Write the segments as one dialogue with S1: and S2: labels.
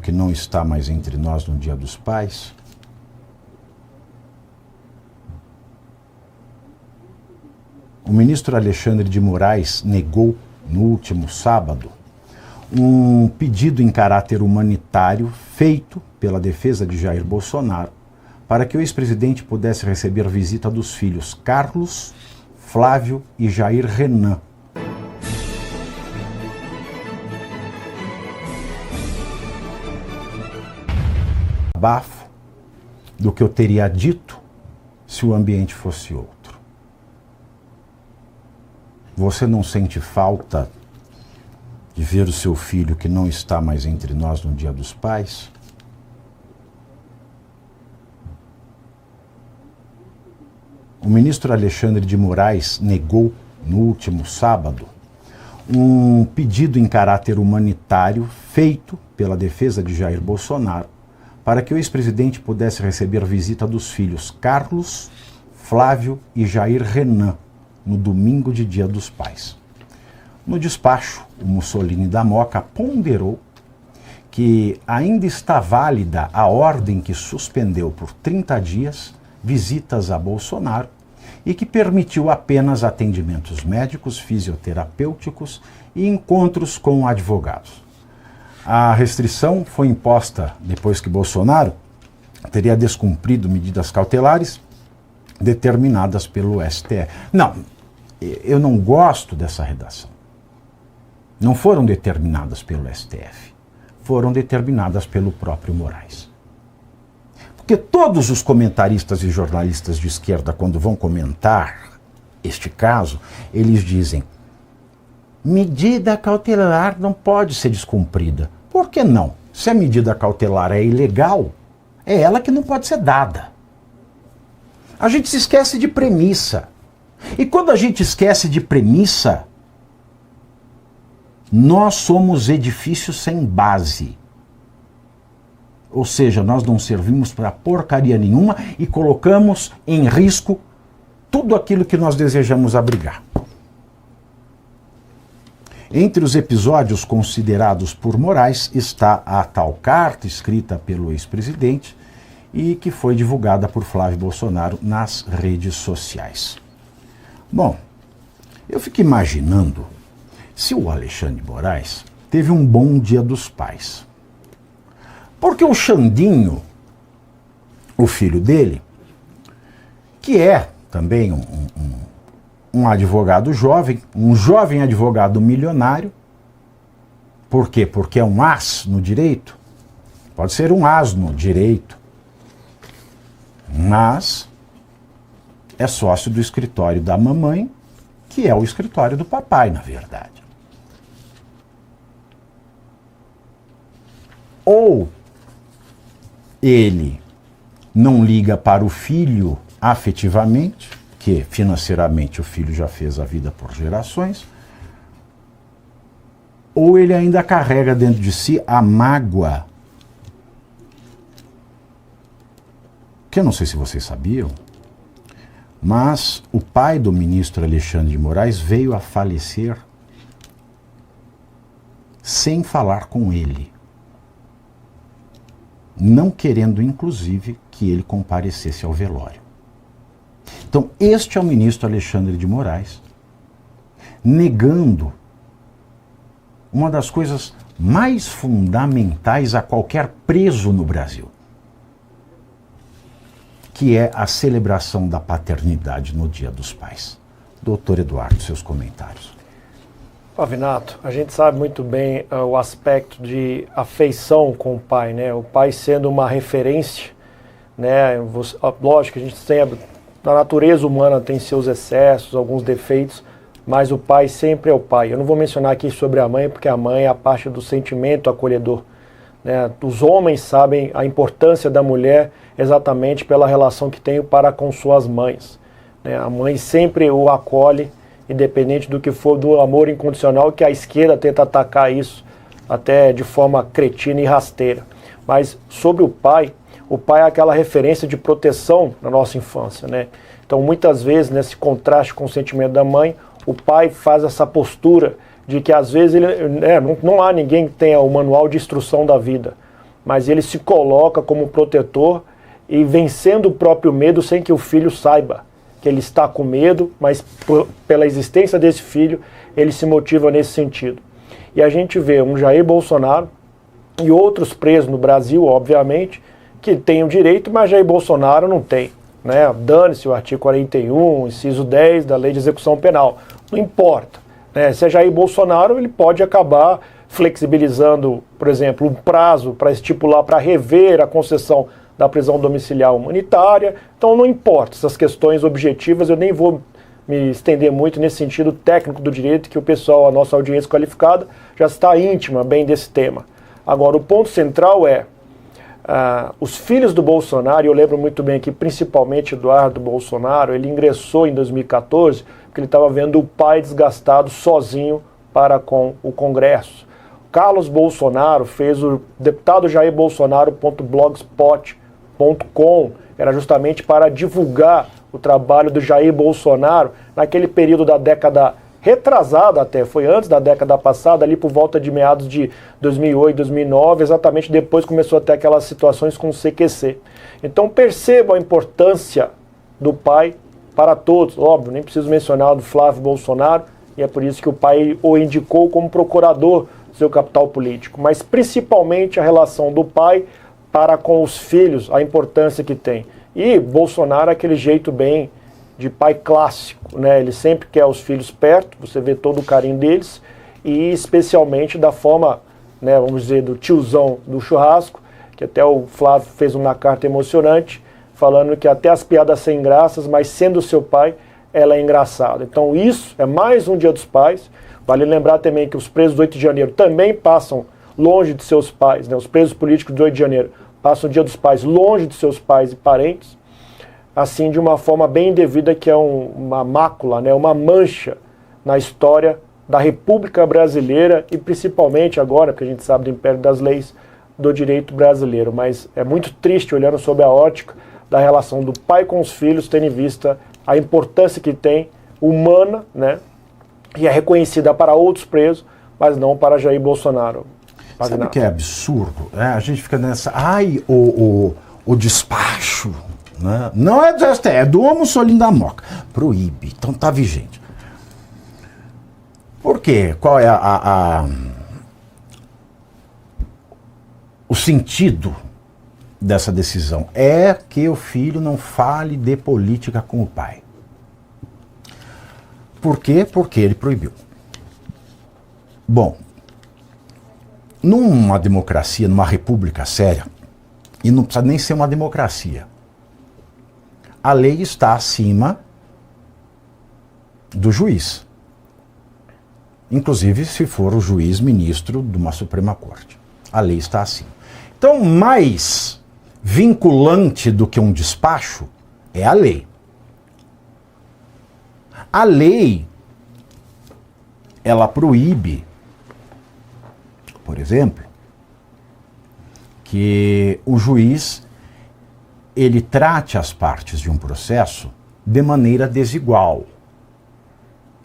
S1: que não está mais entre nós no Dia dos Pais? O ministro Alexandre de Moraes negou, no último sábado, um pedido em caráter humanitário feito pela defesa de Jair Bolsonaro para que o ex-presidente pudesse receber visita dos filhos Carlos, Flávio e Jair Renan. Abafo do que eu teria dito se o ambiente fosse outro. Você não sente falta de ver o seu filho que não está mais entre nós no Dia dos Pais? O ministro Alexandre de Moraes negou, no último sábado, um pedido em caráter humanitário feito pela defesa de Jair Bolsonaro para que o ex-presidente pudesse receber visita dos filhos Carlos, Flávio e Jair Renan no domingo de Dia dos Pais. No despacho, o Mussolini da Moca ponderou que ainda está válida a ordem que suspendeu por 30 dias visitas a Bolsonaro e que permitiu apenas atendimentos médicos, fisioterapêuticos e encontros com advogados. A restrição foi imposta depois que Bolsonaro teria descumprido medidas cautelares determinadas pelo STF. Não, eu não gosto dessa redação. Não foram determinadas pelo STF, foram determinadas pelo próprio Moraes. Porque todos os comentaristas e jornalistas de esquerda, quando vão comentar este caso, eles dizem: medida cautelar não pode ser descumprida. Por que não? Se a medida cautelar é ilegal, é ela que não pode ser dada. A gente se esquece de premissa. E quando a gente esquece de premissa, nós somos edifícios sem base. Ou seja, nós não servimos para porcaria nenhuma e colocamos em risco tudo aquilo que nós desejamos abrigar. Entre os episódios considerados por Moraes está a tal carta escrita pelo ex-presidente e que foi divulgada por Flávio Bolsonaro nas redes sociais. Bom, eu fico imaginando se o Alexandre de Moraes teve um bom Dia dos Pais. Porque o Xandinho, o filho dele, que é também um advogado jovem, um jovem advogado milionário. Por quê? Porque é um as no direito. Pode ser um as no direito, mas é sócio do escritório da mamãe, que é o escritório do papai, na verdade. Ou ele não liga para o filho afetivamente, que financeiramente o filho já fez a vida por gerações, ou ele ainda carrega dentro de si a mágoa. Que eu não sei se vocês sabiam, mas o pai do ministro Alexandre de Moraes veio a falecer sem falar com ele, não querendo, inclusive, que ele comparecesse ao velório. Então, este é o ministro Alexandre de Moraes, negando uma das coisas mais fundamentais a qualquer preso no Brasil, que é a celebração da paternidade no Dia dos Pais. Doutor Eduardo, seus comentários.
S2: Pavinato, a gente sabe muito bem o aspecto de afeição com o pai, né? O pai sendo uma referência, né? Lógico que a gente tem, a natureza humana tem seus excessos, alguns defeitos, mas o pai sempre é o pai. Eu não vou mencionar aqui sobre a mãe, porque a mãe é a parte do sentimento acolhedor, né? Os homens sabem a importância da mulher exatamente pela relação que tem para com suas mães, né? A mãe sempre o acolhe, independente do que for, do amor incondicional, que a esquerda tenta atacar isso até de forma cretina e rasteira. Mas sobre o pai é aquela referência de proteção na nossa infância, né? Então muitas vezes, nesse contraste com o sentimento da mãe, o pai faz essa postura de que às vezes ele, não há ninguém que tenha o manual de instrução da vida, mas ele se coloca como protetor e vencendo o próprio medo sem que o filho saiba que ele está com medo, mas pela existência desse filho, ele se motiva nesse sentido. E a gente vê um Jair Bolsonaro e outros presos no Brasil, obviamente, que têm o direito, mas Jair Bolsonaro não tem. Né? Dane-se o artigo 41, inciso 10 da Lei de Execução Penal. Não importa. Né? Se é Jair Bolsonaro, ele pode acabar flexibilizando, por exemplo, um prazo para estipular, para rever a concessão da prisão domiciliar humanitária. Então não importa essas questões objetivas, eu nem vou me estender muito nesse sentido técnico do direito, que o pessoal, a nossa audiência qualificada, já está íntima bem desse tema. Agora, o ponto central é, os filhos do Bolsonaro, e eu lembro muito bem que principalmente Eduardo Bolsonaro, ele ingressou em 2014, porque ele estava vendo o pai desgastado sozinho para com o Congresso. Carlos Bolsonaro fez o deputado Jair Bolsonaro.blogspot.com, era justamente para divulgar o trabalho do Jair Bolsonaro naquele período da década retrasada até, foi antes da década passada, ali por volta de meados de 2008, 2009, exatamente depois começou a ter aquelas situações com o CQC. Então percebam a importância do pai para todos, óbvio, nem preciso mencionar o do Flávio Bolsonaro, e é por isso que o pai o indicou como procurador do seu capital político, mas principalmente a relação do pai para com os filhos, a importância que tem. E Bolsonaro é aquele jeito bem de pai clássico, né? Ele sempre quer os filhos perto, você vê todo o carinho deles, e especialmente da forma, né, vamos dizer, do tiozão do churrasco, que até o Flávio fez uma carta emocionante, falando que até as piadas sem graças, mas sendo seu pai, ela é engraçada. Então isso é mais um Dia dos Pais. Vale lembrar também que os presos do 8 de janeiro também passam longe de seus pais, né? Os presos políticos do 8 de janeiro passam o Dia dos Pais longe de seus pais e parentes, assim de uma forma bem indevida, que é uma mácula, né? Uma mancha na história da República Brasileira e principalmente agora, que a gente sabe do Império das Leis, do direito brasileiro. Mas é muito triste olhando sob a ótica da relação do pai com os filhos, tendo em vista a importância que tem humana, né? E é reconhecida para outros presos, mas não para Jair Bolsonaro.
S1: Sabe o que é absurdo? A gente fica nessa... Ai, o despacho... Né? Não é do STF, é do Homo Solim da Moca. Proíbe, então tá vigente. Por quê? Qual é o sentido dessa decisão? É que o filho não fale de política com o pai. Por quê? Porque ele proibiu. Bom, numa democracia, numa república séria, e não precisa nem ser uma democracia, a lei está acima do juiz. Inclusive, se for o juiz ministro de uma Suprema Corte. A lei está acima. Então, mais vinculante do que um despacho é a lei. A lei, ela proíbe, por exemplo, que o juiz ele trate as partes de um processo de maneira desigual.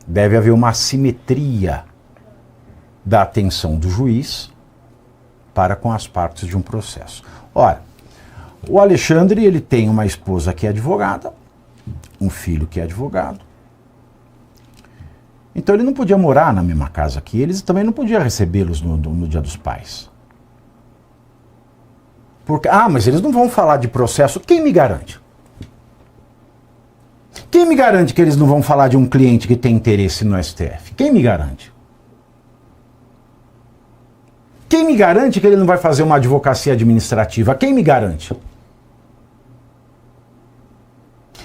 S1: Deve haver uma assimetria da atenção do juiz para com as partes de um processo. Ora, o Alexandre ele tem uma esposa que é advogada, um filho que é advogado. Então ele não podia morar na mesma casa que eles e também não podia recebê-los no Dia dos Pais. Porque, mas eles não vão falar de processo. Quem me garante? Quem me garante que eles não vão falar de um cliente que tem interesse no STF? Quem me garante? Quem me garante que ele não vai fazer uma advocacia administrativa? Quem me garante?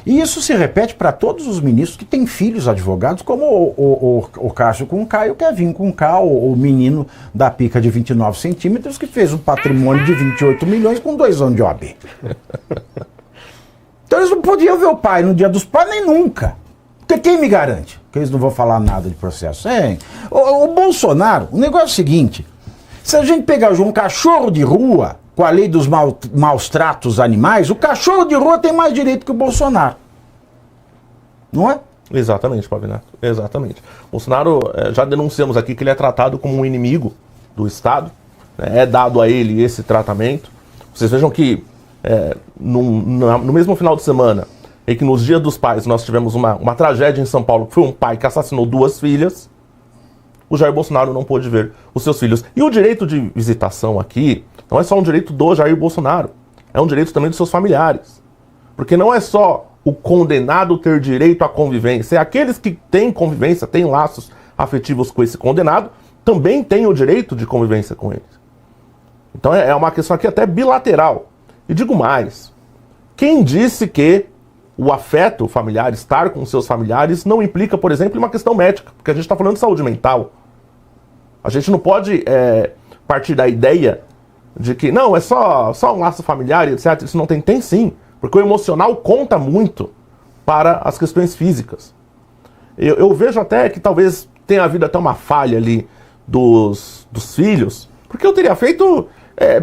S1: E isso se repete para todos os ministros que têm filhos advogados, como o Cássio com K e o Kevin com K, o menino da pica de 29 centímetros que fez um patrimônio de 28 milhões com 2 anos de OAB. Então eles não podiam ver o pai no Dia dos Pais nem nunca. Porque quem me garante que eles não vão falar nada de processo? O Bolsonaro, o negócio é o seguinte, se a gente pegar um cachorro de rua com a lei dos maus tratos animais, o cachorro de rua tem mais direito que o Bolsonaro. Não é?
S3: Exatamente, Pavinato. Exatamente. Bolsonaro, já denunciamos aqui que ele é tratado como um inimigo do Estado, né, é dado a ele esse tratamento. Vocês vejam que no mesmo final de semana, em que nos Dias dos Pais nós tivemos uma tragédia em São Paulo, que foi um pai que assassinou 2 filhas, o Jair Bolsonaro não pôde ver os seus filhos. E o direito de visitação aqui não é só um direito do Jair Bolsonaro, é um direito também dos seus familiares. Porque não é só o condenado ter direito à convivência, é aqueles que têm convivência, têm laços afetivos com esse condenado, também têm o direito de convivência com ele. Então é uma questão aqui até bilateral. E digo mais, quem disse que o afeto familiar, estar com seus familiares, não implica, por exemplo, uma questão médica? Porque a gente está falando de saúde mental. A gente não pode partir da ideia de que, não, é só um laço familiar, etc. Isso não tem. Tem sim, porque o emocional conta muito para as questões físicas. Eu vejo até que talvez tenha havido até uma falha ali dos filhos, porque eu teria feito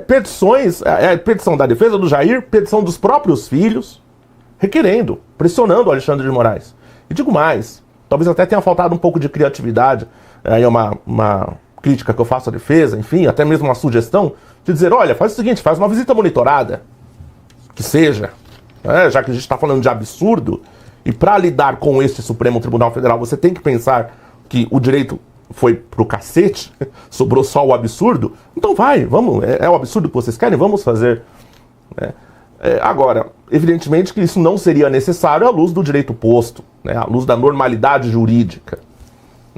S3: petições, petição da defesa do Jair, petição dos próprios filhos, requerendo, pressionando o Alexandre de Moraes. E digo mais, talvez até tenha faltado um pouco de criatividade, aí é uma crítica que eu faço à defesa, enfim, até mesmo uma sugestão, de dizer, olha, faz o seguinte, faz uma visita monitorada, que seja, já que a gente está falando de absurdo, e para lidar com este Supremo Tribunal Federal, você tem que pensar que o direito foi pro cacete, sobrou só o absurdo, então vamos, é o absurdo que vocês querem, vamos fazer. Agora, evidentemente que isso não seria necessário à luz do direito posto, né, à luz da normalidade jurídica.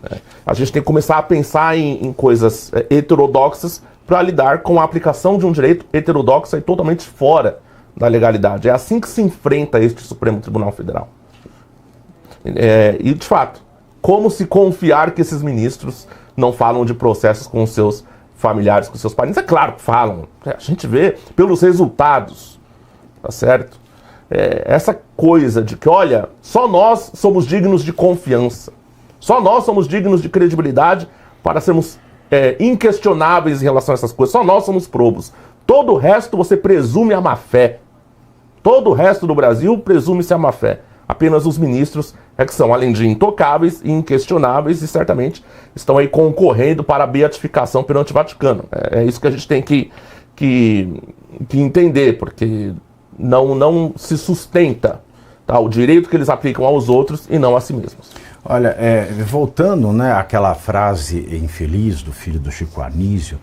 S3: Né. A gente tem que começar a pensar em coisas heterodoxas para lidar com a aplicação de um direito heterodoxo e totalmente fora da legalidade. É assim que se enfrenta este Supremo Tribunal Federal. E, de fato, como se confiar que esses ministros não falam de processos com seus familiares, com seus parentes? É claro que falam. A gente vê pelos resultados. Tá certo? Essa coisa de que, olha, só nós somos dignos de confiança. Só nós somos dignos de credibilidade para sermos inquestionáveis em relação a essas coisas. Só nós somos probos. Todo o resto você presume a má-fé. Todo o resto do Brasil presume-se a má-fé. Apenas os ministros que são, além de intocáveis e inquestionáveis, e certamente estão aí concorrendo para a beatificação perante o Vaticano. É isso que a gente tem que entender, porque não se sustenta, tá, o direito que eles aplicam aos outros e não a si mesmos.
S1: Olha, voltando, né, àquela frase infeliz do filho do Chico Anísio,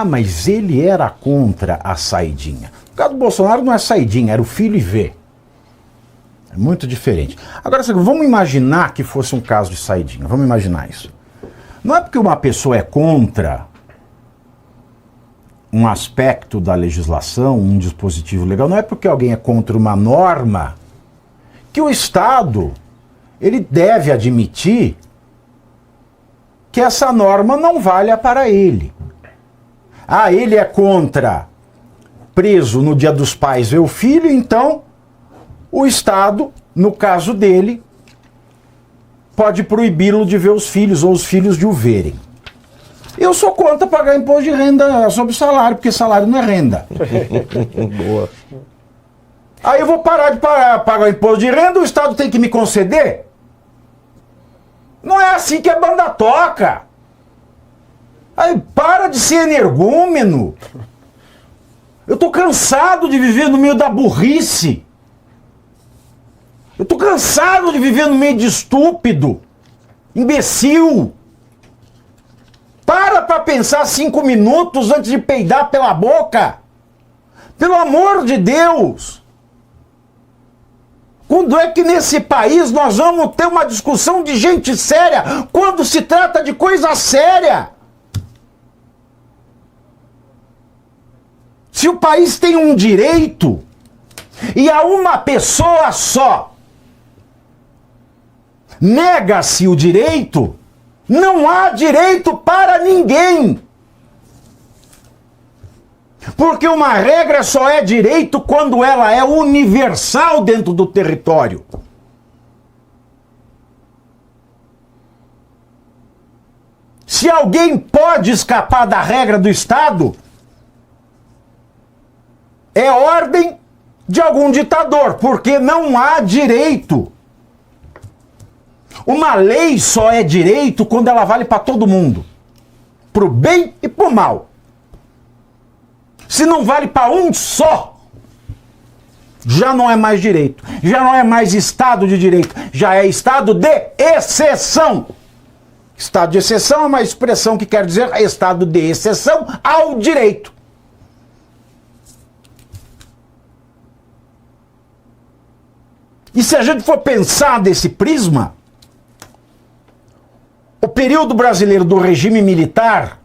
S1: mas ele era contra a saidinha. O caso do Bolsonaro não é saidinha, era o filho e vê. É muito diferente. Agora, vamos imaginar que fosse um caso de saidinha, vamos imaginar isso. Não é porque uma pessoa é contra um aspecto da legislação, um dispositivo legal, não é porque alguém é contra uma norma que o Estado, ele deve admitir que essa norma não valha para ele. Ele é contra preso no Dia dos Pais ver o filho, então o Estado, no caso dele, pode proibi-lo de ver os filhos ou os filhos de o verem. Eu sou contra pagar imposto de renda sobre salário, porque salário não é renda.
S3: Boa.
S1: Aí eu vou parar de pagar imposto de renda, o Estado tem que me conceder? Não é assim que a banda toca. Aí para de ser energúmeno. Eu tô cansado de viver no meio da burrice. Eu tô cansado de viver no meio de estúpido, imbecil. Para pensar 5 minutos antes de peidar pela boca. Pelo amor de Deus. Quando é que nesse país nós vamos ter uma discussão de gente séria quando se trata de coisa séria? Se o país tem um direito e a uma pessoa só nega-se o direito, não há direito para ninguém. Porque uma regra só é direito quando ela é universal dentro do território. Se alguém pode escapar da regra do Estado, é ordem de algum ditador, porque não há direito. Uma lei só é direito quando ela vale para todo mundo, pro bem e pro mal. Se não vale para um só, já não é mais direito, já não é mais Estado de direito, já é Estado de exceção. Estado de exceção é uma expressão que quer dizer Estado de exceção ao direito. E se a gente for pensar desse prisma, o período brasileiro do regime militar,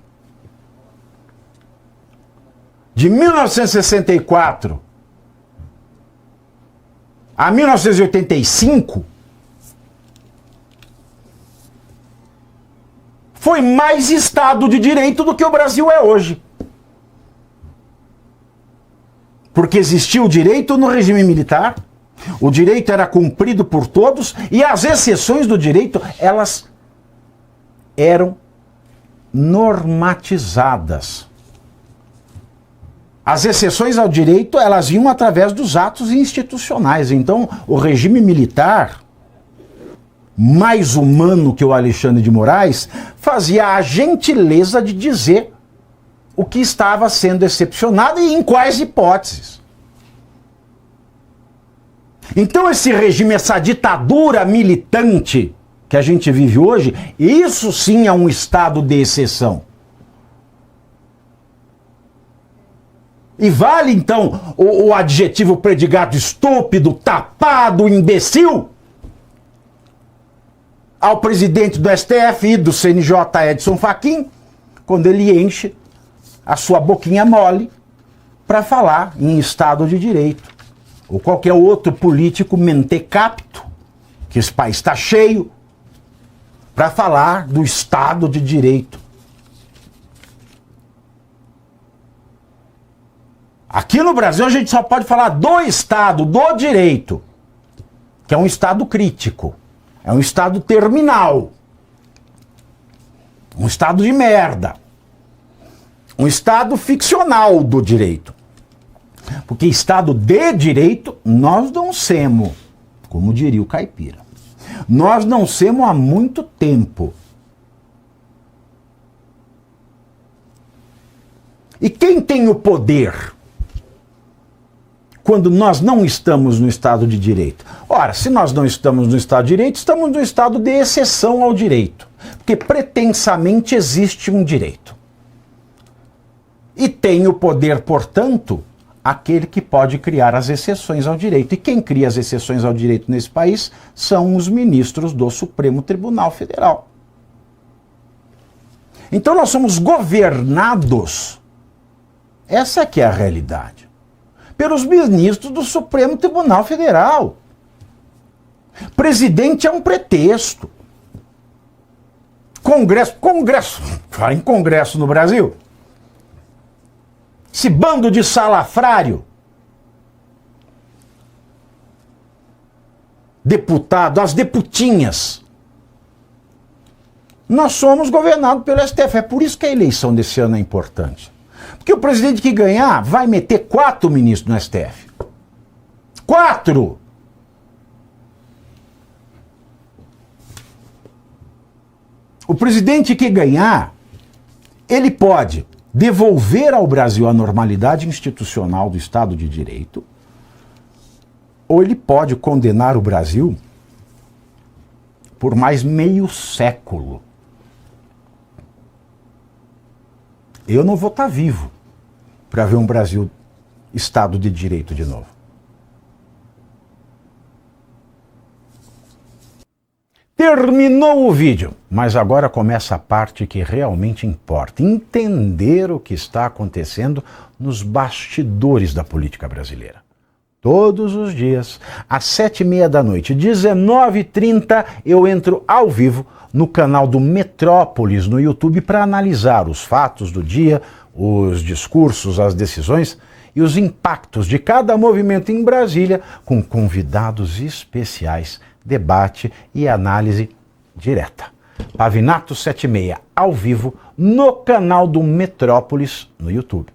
S1: de 1964 a 1985, foi mais Estado de direito do que o Brasil é hoje. Porque existia o direito no regime militar, o direito era cumprido por todos e as exceções do direito, elas eram normatizadas. As exceções ao direito, elas vinham através dos atos institucionais. Então, o regime militar, mais humano que o Alexandre de Moraes, fazia a gentileza de dizer o que estava sendo excepcionado e em quais hipóteses. Então esse regime, essa ditadura militante que a gente vive hoje, isso sim é um estado de exceção. E vale então o adjetivo predicado estúpido, tapado, imbecil ao presidente do STF e do CNJ, Edson Fachin, quando ele enche a sua boquinha mole para falar em Estado de Direito. Ou qualquer outro político mentecapto, que esse país está cheio, para falar do Estado de Direito. Aqui no Brasil a gente só pode falar do Estado, do Direito, que é um Estado crítico, é um Estado terminal, um Estado de merda, um Estado ficcional do direito. Porque Estado de direito nós não semos, como diria o caipira. Nós não semos há muito tempo. E quem tem o poder quando nós não estamos no Estado de direito? Ora, se nós não estamos no Estado de direito, estamos no estado de exceção ao direito. Porque pretensamente existe um direito. E tem o poder, portanto, aquele que pode criar as exceções ao direito. E quem cria as exceções ao direito nesse país são os ministros do Supremo Tribunal Federal. Então nós somos governados, essa que é a realidade, pelos ministros do Supremo Tribunal Federal. Presidente é um pretexto. Congresso, fala em Congresso no Brasil. Esse bando de salafrário, deputado, as deputinhas, nós somos governados pelo STF. É por isso que a eleição desse ano é importante. Porque o presidente que ganhar vai meter 4 ministros no STF. 4! O presidente que ganhar, ele pode devolver ao Brasil a normalidade institucional do Estado de Direito, ou ele pode condenar o Brasil por mais meio século. Eu não vou estar vivo para ver um Brasil Estado de Direito de novo. Terminou o vídeo, mas agora começa a parte que realmente importa. Entender o que está acontecendo nos bastidores da política brasileira. Todos os dias, às 7h30 da noite, 19h30, eu entro ao vivo no canal do Metrópolis no YouTube para analisar os fatos do dia, os discursos, as decisões e os impactos de cada movimento em Brasília com convidados especiais, debate e análise direta. Pavinato 7h30, ao vivo, no canal do Metrópolis no YouTube.